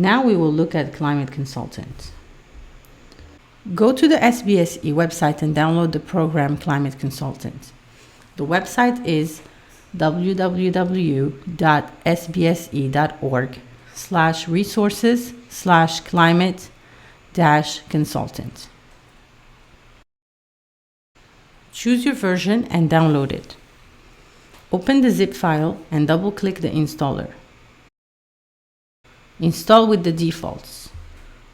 Now we will look at Climate Consultant. Go to the SBSE website and download the program Climate Consultant. The website is www.sbse.org/resources/climate-consultant. Choose your version and download it. Open the zip file and double-click the installer. Install with the defaults.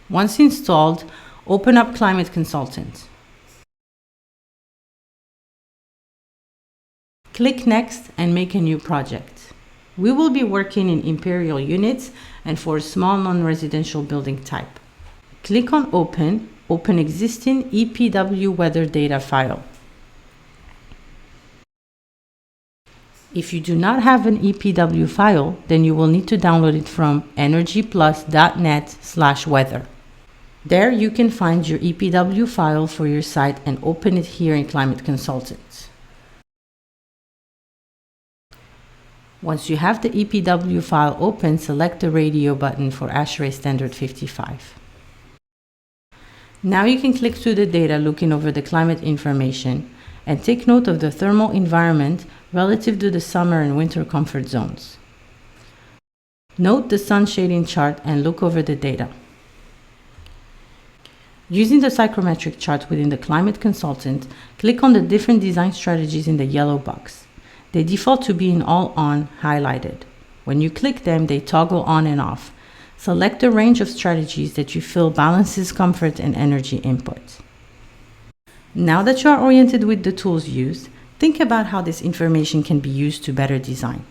Once installed, open up Climate Consultant. Click Next and make a new project. We will be working in imperial units and for a small non-residential building type. Click on Open, open existing EPW weather data file. If you do not have an EPW file, then you will need to download it from energyplus.net/weather. There you can find your EPW file for your site and open it here in Climate Consultant. Once you have the EPW file open, select the radio button for ASHRAE Standard 55. Now you can click through the data looking over the climate information and take note of the thermal environment relative to the summer and winter comfort zones. Note the sun shading chart and look over the data. Using the Psychrometric Chart within the Climate Consultant, click on the different design strategies in the yellow box. They default to being all on, highlighted. When you click them, they toggle on and off. Select a range of strategies that you feel balances comfort and energy input. Now that you are oriented with the tools used, think about how this information can be used to better design.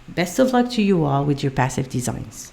Best of luck to you all with your passive designs.